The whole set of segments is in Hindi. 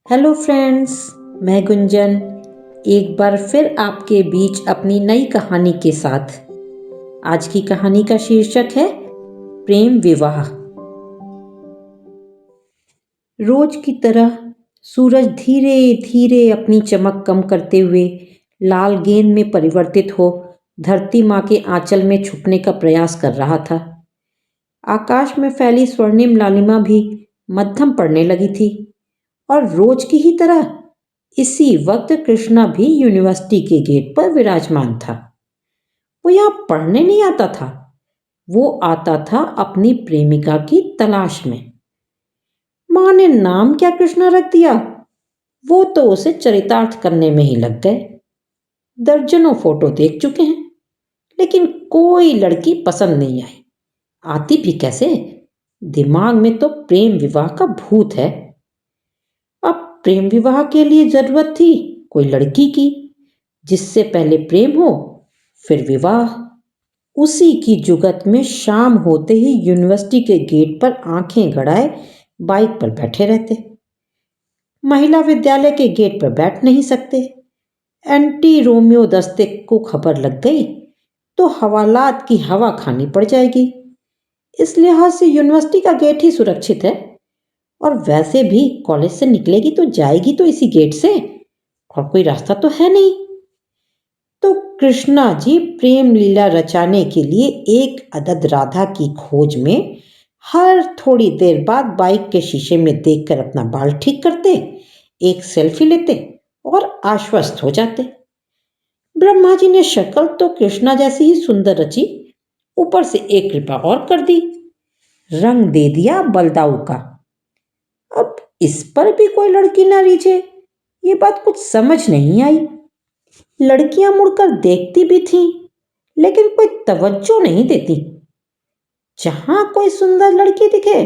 हेलो फ्रेंड्स, मैं गुंजन एक बार फिर आपके बीच अपनी नई कहानी के साथ। आज की कहानी का शीर्षक है प्रेम विवाह। रोज की तरह सूरज धीरे धीरे अपनी चमक कम करते हुए लाल गेंद में परिवर्तित हो धरती माँ के आंचल में छुपने का प्रयास कर रहा था। आकाश में फैली स्वर्णिम लालिमा भी मध्यम पड़ने लगी थी और रोज की ही तरह इसी वक्त कृष्णा भी यूनिवर्सिटी के गेट पर विराजमान था। वो यहाँ पढ़ने नहीं आता था, वो आता था अपनी प्रेमिका की तलाश में। माँ ने नाम क्या कृष्णा रख दिया, वो तो उसे चरितार्थ करने में ही लग गए। दर्जनों फोटो देख चुके हैं, लेकिन कोई लड़की पसंद नहीं आई। आती भी कैसे, दिमाग में तो प्रेम विवाह का भूत है। अब प्रेम विवाह के लिए जरूरत थी कोई लड़की की, जिससे पहले प्रेम हो फिर विवाह। उसी की जुगत में शाम होते ही यूनिवर्सिटी के गेट पर आंखें गड़ाए बाइक पर बैठे रहते। महिला विद्यालय के गेट पर बैठ नहीं सकते। एंटी रोमियो दस्ते को खबर लग गई तो हवालात की हवा खानी पड़ जाएगी। इस लिहाज से यूनिवर्सिटी का गेट ही सुरक्षित है। और वैसे भी कॉलेज से निकलेगी तो जाएगी तो इसी गेट से, और कोई रास्ता तो है नहीं। तो कृष्णा जी प्रेम लीला रचाने के लिए एक अदद राधा की खोज में हर थोड़ी देर बाद बाइक के शीशे में देखकर अपना बाल ठीक करते, एक सेल्फी लेते और आश्वस्त हो जाते। ब्रह्मा जी ने शक्ल तो कृष्णा जैसी ही सुंदर रची, ऊपर से एक कृपा और कर दी, रंग दे दिया बलदाऊ का। अब इस पर भी कोई लड़की ना रीझे, ये बात कुछ समझ नहीं आई। लड़कियां मुड़कर देखती भी थीं, लेकिन कोई तवज्जो नहीं देती। जहां कोई सुंदर लड़की दिखे,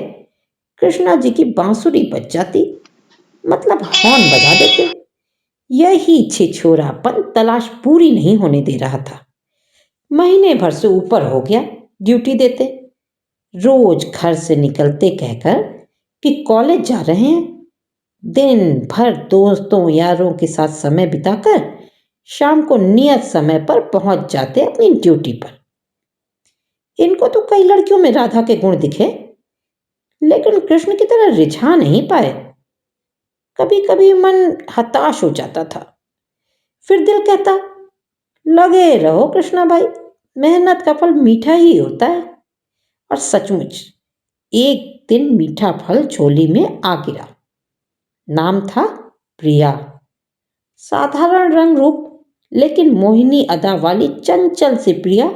कृष्णा जी की बांसुरी बज जाती, मतलब हॉर्न बजा देते। यही छिछोरापन तलाश पूरी नहीं होने दे रहा था। महीने भर से ऊपर हो गया ड्यूटी देते, रोज घर से निकलते कहकर कि कॉलेज जा रहे हैं, दिन भर दोस्तों यारों के साथ समय बिताकर शाम को नियत समय पर पहुंच जाते अपनी ड्यूटी पर। इनको तो कई लड़कियों में राधा के गुण दिखे, लेकिन कृष्ण की तरह रिझा नहीं पाए। कभी कभी मन हताश हो जाता था, फिर दिल कहता लगे रहो कृष्णा भाई, मेहनत का फल मीठा ही होता है। और सचमुच एक दिन मीठा फल झोली में आ गिरा। नाम था प्रिया। साधारण रंग रूप लेकिन मोहिनी अदा वाली चंचल सी प्रिया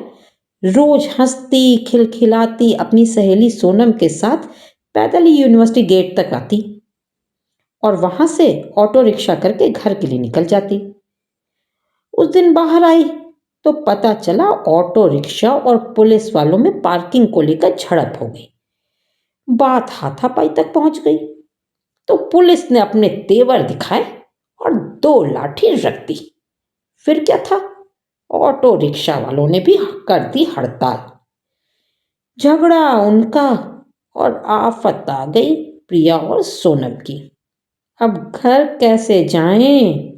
रोज हंसती खिलखिलाती अपनी सहेली सोनम के साथ पैदल ही यूनिवर्सिटी गेट तक आती और वहां से ऑटो रिक्शा करके घर के लिए निकल जाती। उस दिन बाहर आई तो पता चला ऑटो रिक्शा और पुलिस वालों में पार्किंग को लेकर झड़प हो गई। बात हाथापाई तक पहुंच गई तो पुलिस ने अपने तेवर दिखाए और 2 लाठी रख दी। फिर क्या था, ऑटो रिक्शा वालों ने भी कर दी हड़ताल। झगड़ा उनका और आफत आ गई प्रिया और सोनम की। अब घर कैसे जाएं?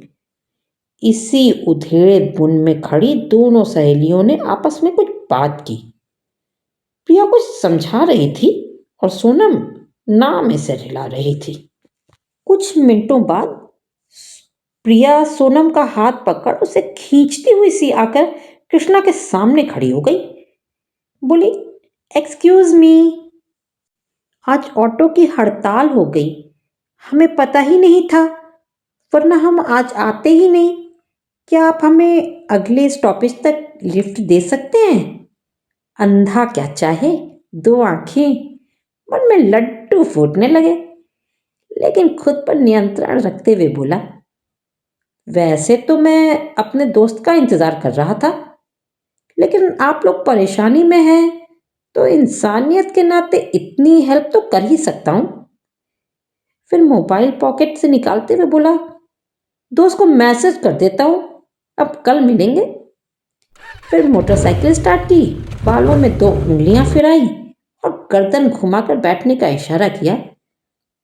इसी उधेड़े बुन में खड़ी दोनों सहेलियों ने आपस में कुछ बात की। प्रिया कुछ समझा रही थी और सोनम नाम से रिला रही थी। कुछ मिनटों बाद प्रिया सोनम का हाथ पकड़ उसे खींचती हुई सी आकर कृष्णा के सामने खड़ी हो गई। बोली, एक्सक्यूज मी, आज ऑटो की हड़ताल हो गई, हमें पता ही नहीं था, वरना हम आज आते ही नहीं। क्या आप हमें अगले स्टॉपेज तक लिफ्ट दे सकते हैं? अंधा क्या चाहे, 2 आंखें। मन में लड्डू फूटने लगे, लेकिन खुद पर नियंत्रण रखते हुए बोला, वैसे तो मैं अपने दोस्त का इंतजार कर रहा था, लेकिन आप लोग परेशानी में हैं तो इंसानियत के नाते इतनी हेल्प तो कर ही सकता हूं। फिर मोबाइल पॉकेट से निकालते हुए बोला, दोस्त को मैसेज कर देता हूं, अब कल मिलेंगे। फिर मोटरसाइकिल स्टार्ट की, बालों में 2 उंगलियां फिराई और गर्दन घुमाकर बैठने का इशारा किया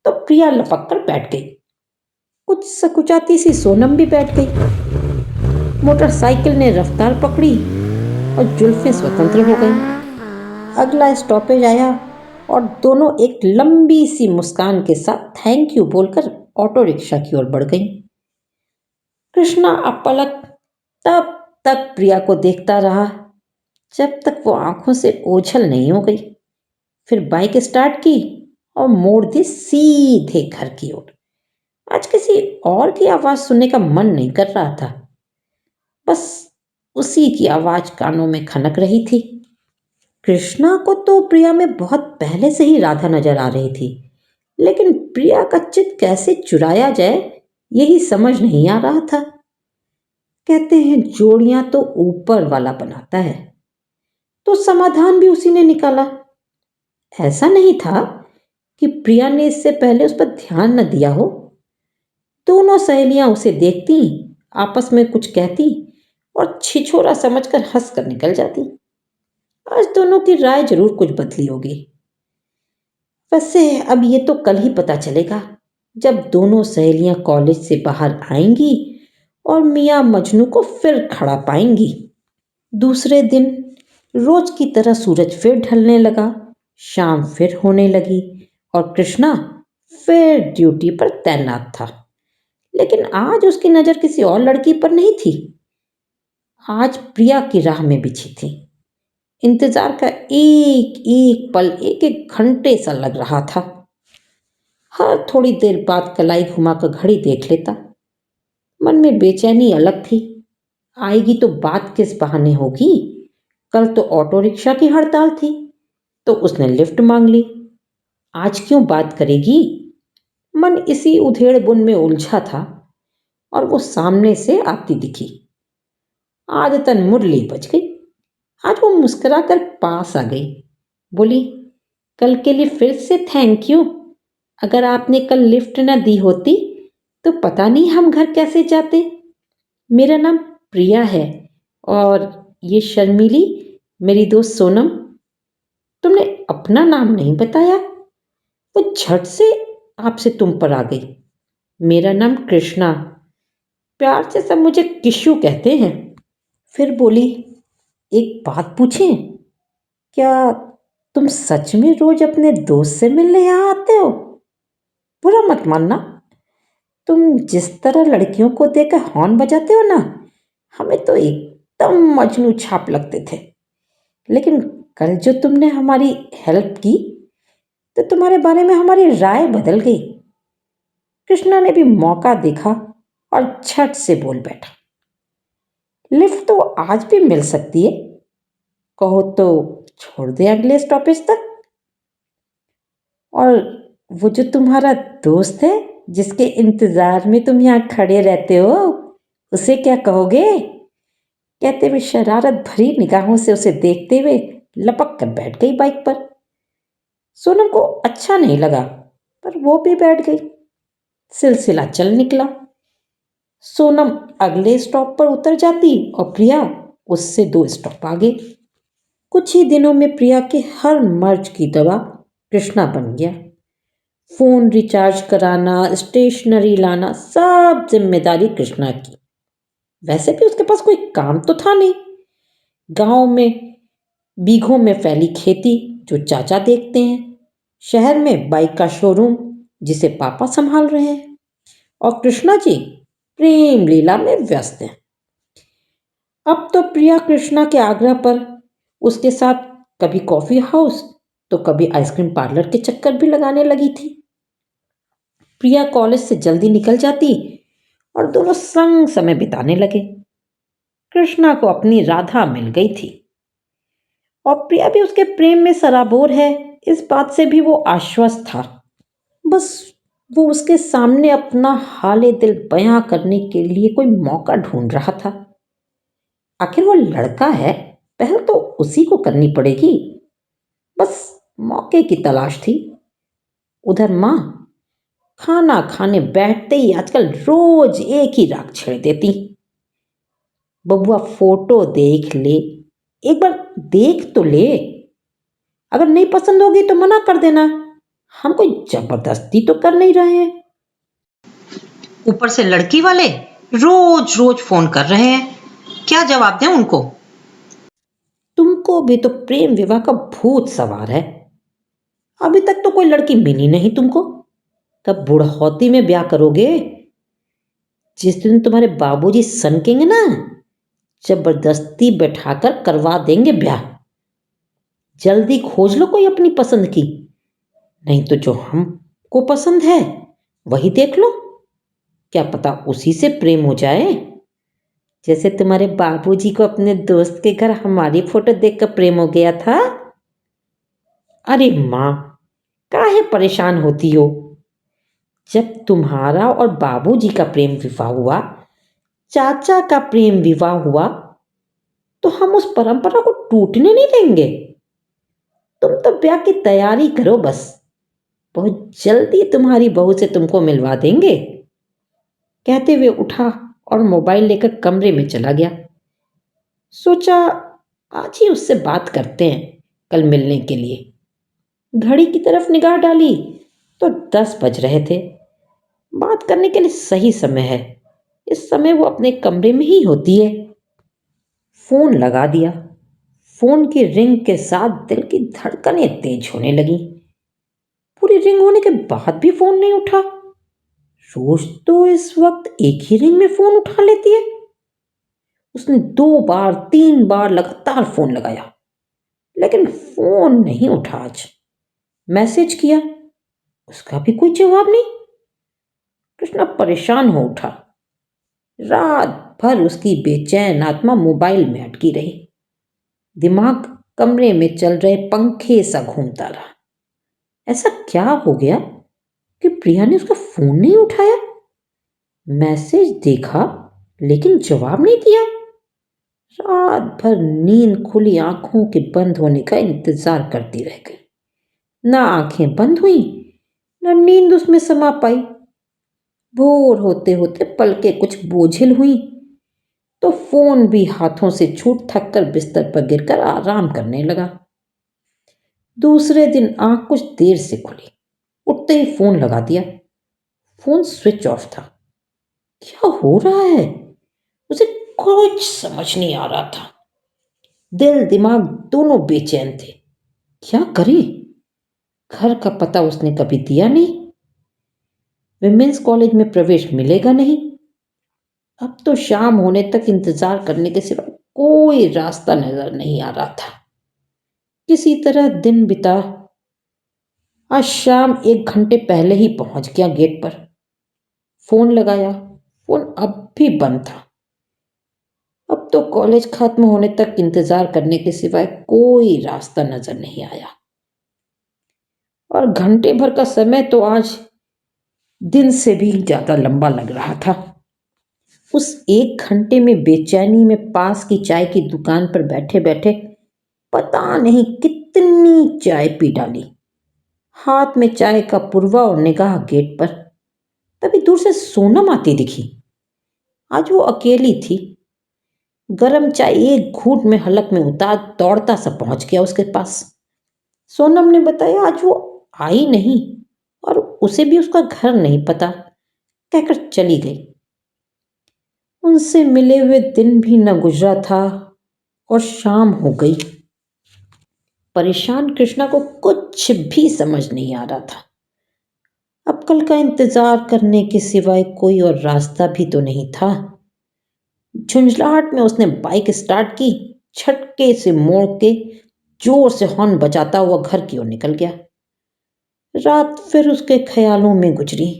तो प्रिया लपक कर बैठ गई। कुछ सकुचाती सी सोनम भी बैठ गई। मोटरसाइकिल ने रफ्तार पकड़ी और जुल्फें स्वतंत्र हो गईं। अगला स्टॉपेज आया और दोनों एक लंबी सी मुस्कान के साथ थैंक यू बोलकर ऑटो रिक्शा की ओर बढ़ गईं। कृष्णा अपलक तब तक प्रिया को देखता रहा जब तक वो आंखों से ओझल नहीं हो गई। फिर बाइक स्टार्ट की और मोड़ दी सीधे घर की ओर। आज किसी और की आवाज सुनने का मन नहीं कर रहा था, बस उसी की आवाज कानों में खनक रही थी। कृष्णा को तो प्रिया में बहुत पहले से ही राधा नजर आ रही थी, लेकिन प्रिया का चित्त कैसे चुराया जाए यही समझ नहीं आ रहा था। कहते हैं जोड़ियां तो ऊपर वाला बनाता है, तो समाधान भी उसी ने निकाला। ऐसा नहीं था कि प्रिया ने इससे पहले उस पर ध्यान न दिया हो। दोनों सहेलियां उसे देखती, आपस में कुछ कहती और छिछोरा समझकर हंसकर निकल जाती। आज दोनों की राय जरूर कुछ बदली होगी। वैसे अब ये तो कल ही पता चलेगा, जब दोनों सहेलियां कॉलेज से बाहर आएंगी और मियां मजनू को फिर खड़ा पाएंगी। दूसरे दिन रोज की तरह सूरज फिर ढलने लगा, शाम फिर होने लगी और कृष्णा फिर ड्यूटी पर तैनात था। लेकिन आज उसकी नजर किसी और लड़की पर नहीं थी। आज प्रिया की राह में बिछी थी। इंतजार का एक एक पल एक एक घंटे सा लग रहा था। हर थोड़ी देर बाद कलाई घुमाकर घड़ी देख लेता। मन में बेचैनी अलग थी। आएगी तो बात किस बहाने होगी। कल तो ऑटो रिक्शा की हड़ताल थी, तो उसने लिफ्ट मांग ली। आज क्यों बात करेगी। मन इसी उधेड़ बुन में उलझा था और वो सामने से आती दिखी। आदतन मुरली बज गई। आज वो मुस्कुराकर पास आ गई, बोली, कल के लिए फिर से थैंक यू। अगर आपने कल लिफ्ट न दी होती तो पता नहीं हम घर कैसे जाते। मेरा नाम प्रिया है और ये शर्मीली मेरी दोस्त सोनम। तुमने अपना नाम नहीं बताया। वो झट से आपसे तुम पर आ गई। मेरा नाम कृष्णा, प्यार से सब मुझे किशु कहते हैं। फिर बोली, एक बात पूछें, क्या तुम सच में रोज अपने दोस्त से मिलने यहाँ आते हो। बुरा मत मानना। तुम जिस तरह लड़कियों को देखकर हॉर्न बजाते हो ना, हमें तो एकदम मजनू छाप लगते थे। लेकिन कल जो तुमने हमारी हेल्प की तो तुम्हारे बारे में हमारी राय बदल गई। कृष्णा ने भी मौका देखा और झट से बोल बैठा, लिफ्ट तो आज भी मिल सकती है। कहो तो छोड़ दे अगले स्टॉपेज तक। और वो जो तुम्हारा दोस्त है जिसके इंतजार में तुम यहाँ खड़े रहते हो, उसे क्या कहोगे। कहते हुए शरारत भरी निगाहों से उसे देखते हुए लपक कर बैठ गई बाइक पर। सोनम को अच्छा नहीं लगा, पर वो भी बैठ गई। सिलसिला चल निकला। सोनम अगले स्टॉप पर उतर जाती और प्रिया उससे 2 स्टॉप आगे। कुछ ही दिनों में प्रिया के हर मर्ज की दवा कृष्णा बन गया। फोन रिचार्ज कराना, स्टेशनरी लाना, सब जिम्मेदारी कृष्णा की। वैसे भी उसके पास कोई काम तो था नहीं। गांव में बीघों में फैली खेती जो चाचा देखते हैं, शहर में बाइक का शोरूम जिसे पापा संभाल रहे हैं, और कृष्णा जी प्रेम लीला में व्यस्त हैं। अब तो प्रिया कृष्णा के आग्रह पर उसके साथ कभी कॉफी हाउस तो कभी आइसक्रीम पार्लर के चक्कर भी लगाने लगी थी। प्रिया कॉलेज से जल्दी निकल जाती और दोनों संग समय बिताने लगे। कृष्णा को अपनी राधा मिल गई थी और प्रिया भी उसके प्रेम में सराबोर है, इस बात से भी वो आश्वस्त था। बस वो उसके सामने अपना हाले दिल बयां करने के लिए कोई मौका ढूंढ रहा था। आखिर वो लड़का है, पहल तो उसी को करनी पड़ेगी। बस मौके की तलाश थी। उधर माँ खाना खाने बैठते ही आजकल रोज एक ही राग छेड़ देती, बबुआ फोटो देख ले, एक बार देख तो ले, अगर नहीं पसंद होगी तो मना कर देना, हम कोई जबरदस्ती तो कर नहीं रहे हैं। ऊपर से लड़की वाले रोज रोज फोन कर रहे हैं, क्या जवाब दें उनको? तुमको भी तो प्रेम विवाह का भूत सवार है। अभी तक तो कोई लड़की मिली नहीं तुमको, कब बुढ़ौती में ब्याह करोगे? जिस दिन तुम्हारे बाबूजी सनकेंगे ना, जबरदस्ती बैठाकर करवा देंगे ब्याह। जल्दी खोज लो कोई अपनी पसंद की, नहीं तो जो हमको पसंद है वही देख लो, क्या पता उसी से प्रेम हो जाए। जैसे तुम्हारे बाबूजी को अपने दोस्त के घर हमारी फोटो देखकर प्रेम हो गया था। अरे माँ, काहे परेशान होती हो? जब तुम्हारा और बाबूजी का प्रेम विवाह हुआ, चाचा का प्रेम विवाह हुआ, तो हम उस परंपरा को टूटने नहीं देंगे। तुम तो ब्याह की तैयारी करो बस, बहुत जल्दी तुम्हारी बहू से तुमको मिलवा देंगे। कहते हुए उठा और मोबाइल लेकर कमरे में चला गया। सोचा आज ही उससे बात करते हैं कल मिलने के लिए। घड़ी की तरफ निगाह डाली तो 10 बज रहे थे। बात करने के लिए सही समय है, इस समय वो अपने कमरे में ही होती है। फोन लगा दिया। फोन की रिंग के साथ दिल की धड़कनें तेज होने लगी। पूरी रिंग होने के बाद भी फोन नहीं उठा। रोज तो इस वक्त एक ही रिंग में फोन उठा लेती है। उसने 2 बार 3 बार लगातार फोन लगाया, लेकिन फोन नहीं उठा। आज मैसेज किया, उसका भी कोई जवाब नहीं। कृष्णा परेशान हो उठा। रात भर उसकी बेचैन आत्मा मोबाइल में अटकी रही। दिमाग कमरे में चल रहे पंखे सा घूमता रहा। ऐसा क्या हो गया कि प्रिया ने उसका फोन नहीं उठाया? मैसेज देखा लेकिन जवाब नहीं दिया। रात भर नींद खुली आंखों के बंद होने का इंतजार करती रह गई। ना आंखें बंद हुई, ना नींद उसमें समा पाई। भोर होते होते पलकें कुछ बोझिल हुई तो फोन भी हाथों से छूट थक कर बिस्तर पर गिरकर आराम करने लगा। दूसरे दिन आंख कुछ देर से खुली। उठते ही फोन लगा दिया। फोन स्विच ऑफ था। क्या हो रहा है उसे कुछ समझ नहीं आ रहा था। दिल दिमाग दोनों बेचैन थे। क्या करे? घर का पता उसने कभी दिया नहीं। विमेंस कॉलेज में प्रवेश मिलेगा नहीं। अब तो शाम होने तक इंतजार करने के सिवा कोई रास्ता नजर नहीं आ रहा था। किसी तरह दिन बिता। आज शाम 1 घंटे पहले ही पहुंच गया गेट पर। फोन लगाया, फोन अब भी बंद था। अब तो कॉलेज खत्म होने तक इंतजार करने के सिवाय कोई रास्ता नजर नहीं आया। और घंटे भर का समय तो आज दिन से भी ज्यादा लंबा लग रहा था। उस 1 घंटे में बेचैनी में पास की चाय की दुकान पर बैठे बैठे पता नहीं कितनी चाय पी डाली। हाथ में चाय का पुरवा और निगाह गेट पर। तभी दूर से सोनम आती दिखी। आज वो अकेली थी। गरम चाय एक घूंट में हलक में उतार दौड़ता सा पहुंच गया उसके पास। सोनम ने बताया आज वो आई नहीं और उसे भी उसका घर नहीं पता, कहकर चली गई। उनसे मिले हुए दिन भी न गुजरा था और शाम हो गई। परेशान कृष्णा को कुछ भी समझ नहीं आ रहा था। अब कल का इंतजार करने के सिवाय कोई और रास्ता भी तो नहीं था। झुंझलाहट में उसने बाइक स्टार्ट की, झटके से मोड़ के जोर से हॉर्न बजाता हुआ घर की ओर निकल गया। रात फिर उसके ख्यालों में गुजरी।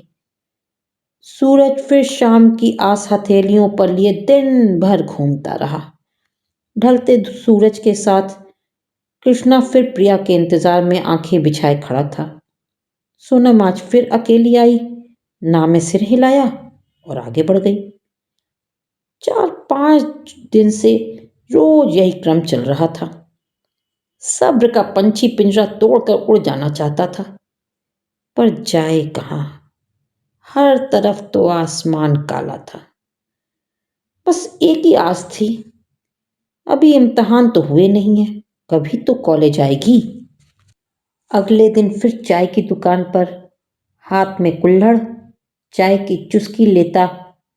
सूरज फिर शाम की आस हथेलियों पर लिए दिन भर घूमता रहा। ढलते सूरज के साथ कृष्णा फिर प्रिया के इंतजार में आंखें बिछाए खड़ा था। सोनम आज फिर अकेली आई, ना में सिर हिलाया और आगे बढ़ गई। 4-5 दिन से रोज यही क्रम चल रहा था। सब्र का पंछी पिंजरा तोड़कर उड़ जाना चाहता था, पर जाए कहाँ? हर तरफ तो आसमान काला था। बस एक ही आस थी, अभी इम्तिहान तो हुए नहीं है, कभी तो कॉलेज आएगी। अगले दिन फिर चाय की दुकान पर, हाथ में कुल्हड़, चाय की चुस्की लेता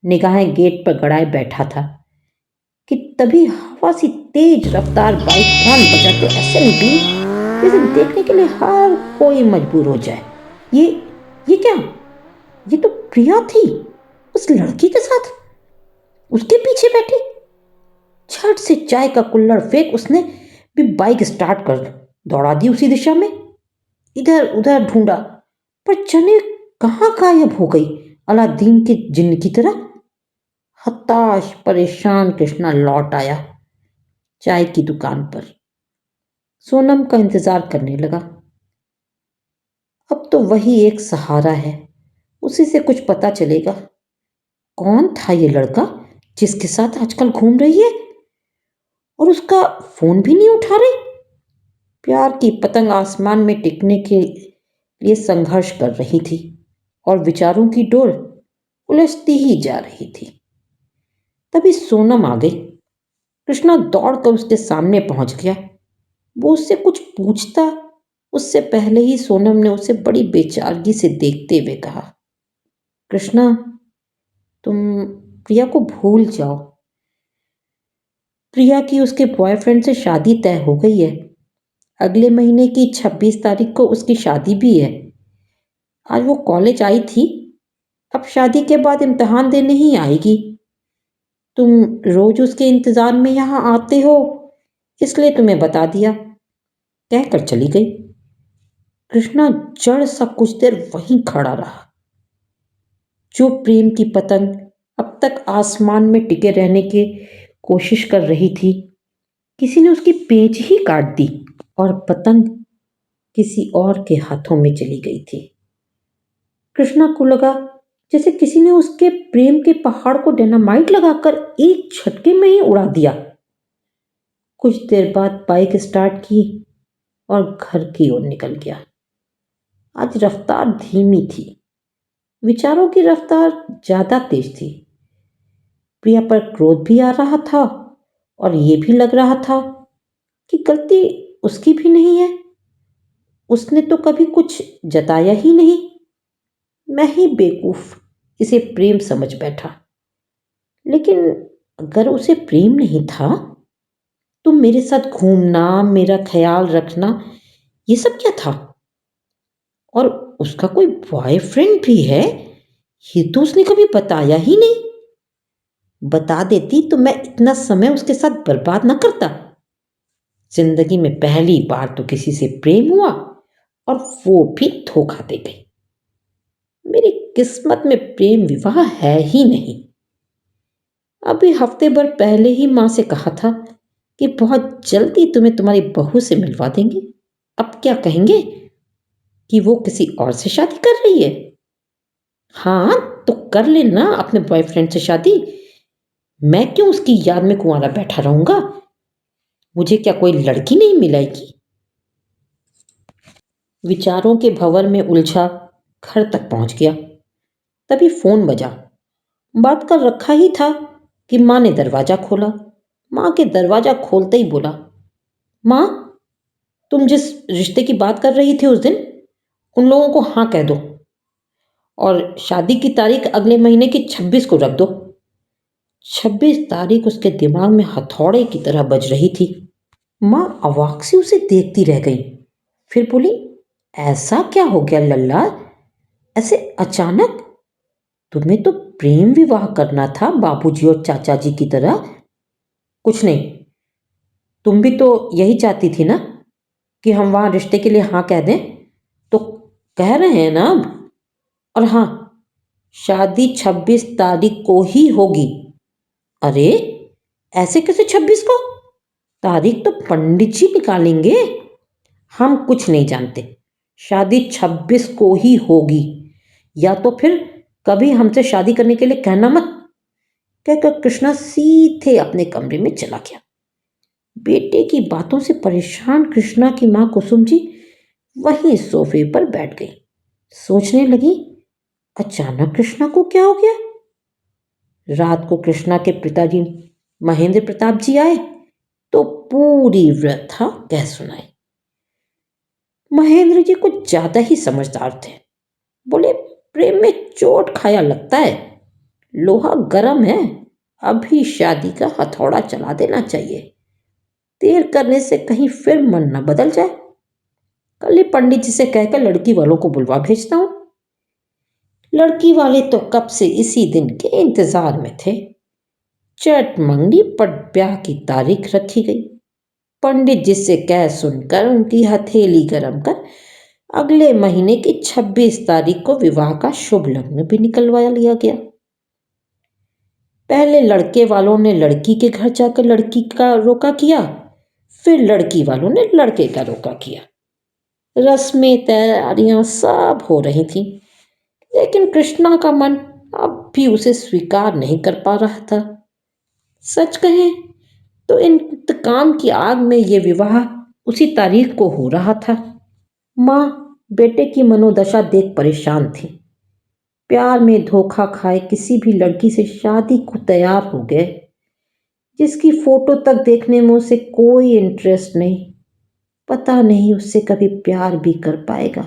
निगाहें गेट पर गड़ाए बैठा था कि तभी हवा सी तेज रफ्तार बाइक हॉर्न बजाते ऐसे निकली जैसे देखने के लिए हर कोई मजबूर हो जाए। ये ये क्या? ये तो प्रिया थी, उस लड़की के साथ, उसके पीछे बैठी। झट से चाय का कुल्हड़ फेंक उसने भी बाइक स्टार्ट कर दौड़ा दी उसी दिशा में। इधर उधर ढूंढा पर जाने कहाँ गायब हो गई, अलादीन के जिन्न की तरह। हताश परेशान कृष्णा लौट आया चाय की दुकान पर। सोनम का इंतजार करने लगा। अब तो वही एक सहारा है, उसी से कुछ पता चलेगा। कौन था ये लड़का जिसके साथ आजकल घूम रही है और उसका फोन भी नहीं उठा रही। प्यार की पतंग आसमान में टिकने के लिए संघर्ष कर रही थी और विचारों की डोर उलझती ही जा रही थी। तभी सोनम आ गई। कृष्णा दौड़कर उसके सामने पहुंच गया। वो उससे कुछ पूछता उससे पहले ही सोनम ने उसे बड़ी बेचारगी से देखते हुए कहा, कृष्णा, तुम प्रिया को भूल जाओ। प्रिया की उसके बॉयफ्रेंड से शादी तय हो गई है। अगले महीने की 26 तारीख को उसकी शादी भी है। आज वो कॉलेज आई थी, अब शादी के बाद इम्तिहान देने ही आएगी। तुम रोज उसके इंतजार में यहाँ आते हो, इसलिए तुम्हें बता दिया, कहकर चली गई। कृष्णा जड़ सा कुछ देर वहीं खड़ा रहा। जो प्रेम की पतंग अब तक आसमान में टिके रहने की कोशिश कर रही थी, किसी ने उसकी पेंच ही काट दी और पतंग किसी और के हाथों में चली गई थी। कृष्णा को लगा जैसे किसी ने उसके प्रेम के पहाड़ को डायनामाइट लगाकर एक झटके में ही उड़ा दिया। कुछ देर बाद बाइक स्टार्ट की और घर की ओर निकल गया। आज रफ्तार धीमी थी, विचारों की रफ्तार ज्यादा तेज थी। प्रिया पर क्रोध भी आ रहा था और ये भी लग रहा था कि गलती उसकी भी नहीं है। उसने तो कभी कुछ जताया ही नहीं। मैं ही बेवकूफ इसे प्रेम समझ बैठा। लेकिन अगर उसे प्रेम नहीं था तो मेरे साथ घूमना, मेरा ख्याल रखना, ये सब क्या था? और उसका कोई बॉयफ्रेंड भी है, ये तो उसने कभी बताया ही नहीं। बता देती तो मैं इतना समय उसके साथ बर्बाद ना करता। जिंदगी में पहली बार तो किसी से प्रेम हुआ और वो भी धोखा दे गई। मेरी किस्मत में प्रेम विवाह है ही नहीं। अभी हफ्ते भर पहले ही माँ से कहा था कि बहुत जल्दी तुम्हें तुम्हारी बहू से मिलवा देंगे। अब क्या कहेंगे कि वो किसी और से शादी कर रही है? हाँ, तो कर लेना अपने बॉयफ्रेंड से शादी। मैं क्यों उसकी याद में कुंवारा बैठा रहूंगा? मुझे क्या कोई लड़की नहीं मिलेगी? विचारों के भंवर में उलझा घर तक पहुंच गया। तभी फोन बजा। बात कर रखा ही था कि माँ ने दरवाजा खोला। माँ के दरवाजा खोलते ही बोला, माँ, तुम जिस रिश्ते की बात कर रही थी उस दिन, उन लोगों को हाँ कह दो और शादी की तारीख अगले महीने की 26 को रख दो। 26 तारीख उसके दिमाग में हथौड़े की तरह बज रही थी। माँ अवाक से उसे देखती रह गई। फिर बोली, ऐसा क्या हो गया लल्ला, ऐसे अचानक? तुम्हें तो प्रेम विवाह करना था बाबूजी और चाचा जी की तरह। कुछ नहीं, तुम भी तो यही चाहती थी ना कि हम वहां रिश्ते के लिए हाँ कह दें, तो कह रहे हैं ना अब। और हाँ, शादी 26 तारीख को ही होगी। अरे, ऐसे कैसे 26 को? तारीख तो पंडित जी निकालेंगे। हम कुछ नहीं जानते, शादी 26 को ही होगी। या तो फिर कभी हमसे शादी करने के लिए कहना मत, कहकर कृष्णा सीधे अपने कमरे में चला गया। बेटे की बातों से परेशान कृष्णा की मां कुसुम जी वहीं सोफे पर बैठ गई। सोचने लगी, अचानक कृष्णा को क्या हो गया? रात को कृष्णा के पिताजी महेंद्र प्रताप जी आए तो पूरी व्यथा कह सुनाई। महेंद्र जी कुछ ज्यादा ही समझदार थे। बोले, प्रेम में चोट खाया लगता है, लोहा गर्म है, अभी शादी का हथौड़ा चला देना चाहिए। देर करने से कहीं फिर मन न बदल जाए। कल ही पंडित जी से कहकर लड़की वालों को बुलवा भेजता हूं। लड़की वाले तो कब से इसी दिन के इंतजार में थे। चट मंगनी पर ब्याह की तारीख रखी गई। पंडित जी से कह सुनकर उनकी हथेली गरम कर अगले महीने की 26 तारीख को विवाह का शुभ लग्न भी निकलवा लिया गया। पहले लड़के वालों ने लड़की के घर जाकर लड़की का रोका किया, फिर लड़की वालों ने लड़के का रोका किया। रस्में तैयारियां सब हो रही थीं, लेकिन कृष्णा का मन अब भी उसे स्वीकार नहीं कर पा रहा था। सच कहें तो इंतकाम की आग में ये विवाह उसी तारीख को हो रहा था। माँ बेटे की मनोदशा देख परेशान थी। प्यार में धोखा खाए किसी भी लड़की से शादी को तैयार हो गए, जिसकी फोटो तक देखने में उसे कोई इंटरेस्ट नहीं। पता नहीं उससे कभी प्यार भी कर पाएगा।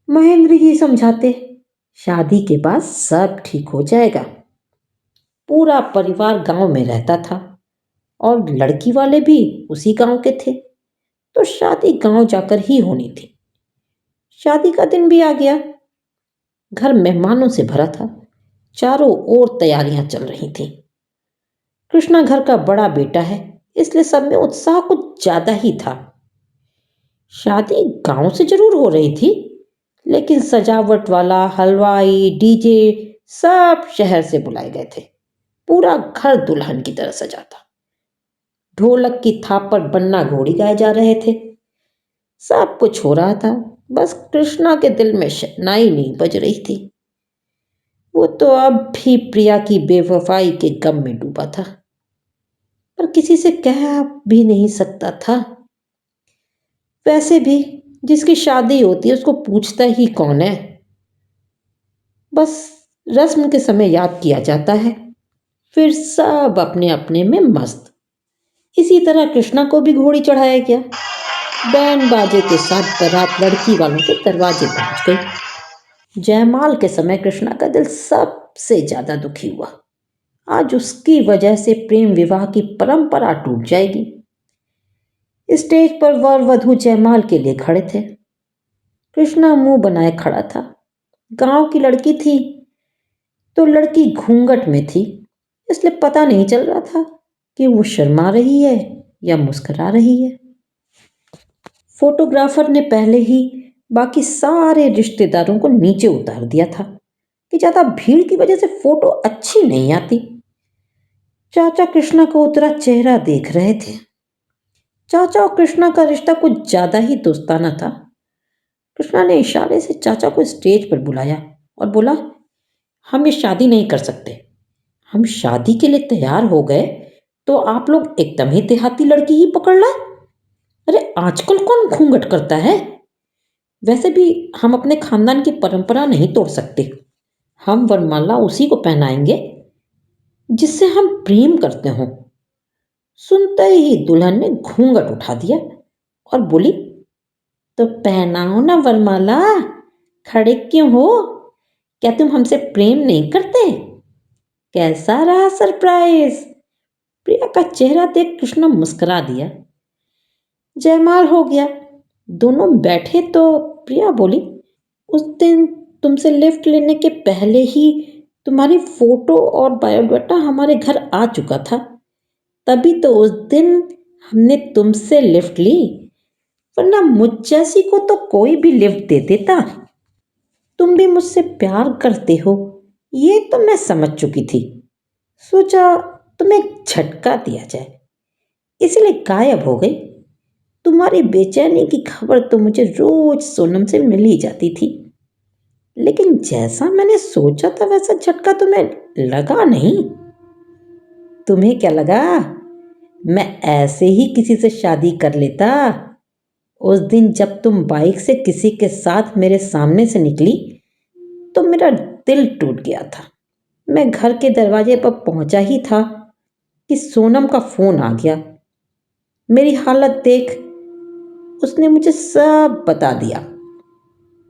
महेंद्र जी समझाते, शादी के बाद सब ठीक हो जाएगा। पूरा परिवार गांव में रहता था और लड़की वाले भी उसी गांव के थे, तो शादी गांव जाकर ही होनी थी। शादी का दिन भी आ गया। घर मेहमानों से भरा था। चारों ओर तैयारियां चल रही थीं। कृष्णा घर का बड़ा बेटा है, इसलिए सब में उत्साह कुछ ज्यादा ही था। शादी गांव से जरूर हो रही थी, लेकिन सजावट वाला, हलवाई, डीजे सब शहर से बुलाए गए थे। पूरा घर दुल्हन की तरह सजा था। ढोलक की थाप पर बन्ना घोड़ी गाए जा रहे थे। सब कुछ हो रहा था, बस कृष्णा के दिल में शहनाई नहीं बज रही थी। वो तो अब भी प्रिया की बेवफाई के गम में डूबा था, पर किसी से कह भी नहीं सकता था। वैसे भी जिसकी शादी होती है उसको पूछता ही कौन है। बस रस्म के समय याद किया जाता है, फिर सब अपने अपने में मस्त। इसी तरह कृष्णा को भी घोड़ी चढ़ाया गया। बैंड बाजे के साथ बारात लड़की वालों के दरवाजे पहुंच गई। जयमाल के समय कृष्णा का दिल सबसे ज्यादा दुखी हुआ। आज उसकी वजह से प्रेम विवाह की परंपरा टूट जाएगी। स्टेज पर वर वधू जयमाल के लिए खड़े थे। कृष्णा मुंह बनाए खड़ा था। गांव की लड़की थी तो लड़की घूंघट में थी, इसलिए पता नहीं चल रहा था कि वो शर्मा रही है या मुस्कुरा रही है। फोटोग्राफर ने पहले ही बाकी सारे रिश्तेदारों को नीचे उतार दिया था कि ज्यादा भीड़ की वजह से फोटो अच्छी नहीं आती। चाचा कृष्णा का उतरा चेहरा देख रहे थे। चाचा और कृष्णा का रिश्ता कुछ ज्यादा ही दोस्ताना था। कृष्णा ने इशारे से चाचा को स्टेज पर बुलाया और बोला, हम ये शादी नहीं कर सकते। हम शादी के लिए तैयार हो गए तो आप लोग एकदम ही देहाती लड़की ही पकड़ लाए। अरे आजकल कौन घूंघट करता है। वैसे भी हम अपने खानदान की परंपरा नहीं तोड़ सकते। हम वरमाला उसी को पहनाएंगे जिससे हम प्रेम करते हों। सुनते ही दुल्हन ने घूंघट उठा दिया और बोली, तो पहनाओ ना वरमाला, खड़े क्यों हो? क्या तुम हमसे प्रेम नहीं करते? कैसा रहा सरप्राइज? प्रिया का चेहरा देख कृष्णा मुस्कुरा दिया। जयमाल हो गया। दोनों बैठे तो प्रिया बोली, उस दिन तुमसे लिफ्ट लेने के पहले ही तुम्हारी फोटो और बायोडाटा हमारे घर आ चुका था, तभी तो उस दिन हमने तुमसे लिफ्ट ली, वरना मुझ जैसी को तो कोई भी लिफ्ट दे देता। तुम भी मुझसे प्यार करते हो ये तो मैं समझ चुकी थी। सोचा तुम्हें झटका दिया जाए, इसलिए गायब हो गई। तुम्हारी बेचैनी की खबर तो मुझे रोज सोनम से मिल ही जाती थी, लेकिन जैसा मैंने सोचा था वैसा झटका तुम्हें लगा नहीं। तुम्हें क्या लगा मैं ऐसे ही किसी से शादी कर लेता? उस दिन जब तुम बाइक से किसी के साथ मेरे सामने से निकली तो मेरा दिल टूट गया था। मैं घर के दरवाजे पर पहुंचा ही था कि सोनम का फोन आ गया। मेरी हालत देख उसने मुझे सब बता दिया।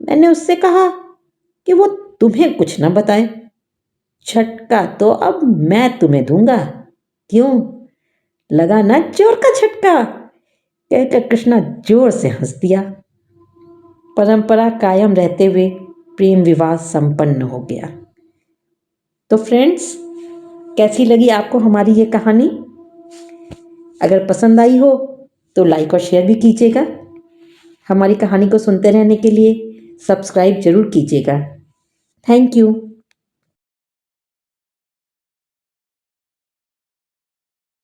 मैंने उससे कहा कि वो तुम्हें कुछ न बताए। झटका तो अब मैं तुम्हें दूंगा, क्यों, लगा ना जोर का झटका, कहकर कृष्णा जोर से हंस दिया। परंपरा कायम रहते हुए प्रेम विवाह संपन्न हो गया। तो फ्रेंड्स, कैसी लगी आपको हमारी ये कहानी? अगर पसंद आई हो तो लाइक और शेयर भी कीजिएगा। हमारी कहानी को सुनते रहने के लिए सब्सक्राइब जरूर कीजिएगा। Thank you.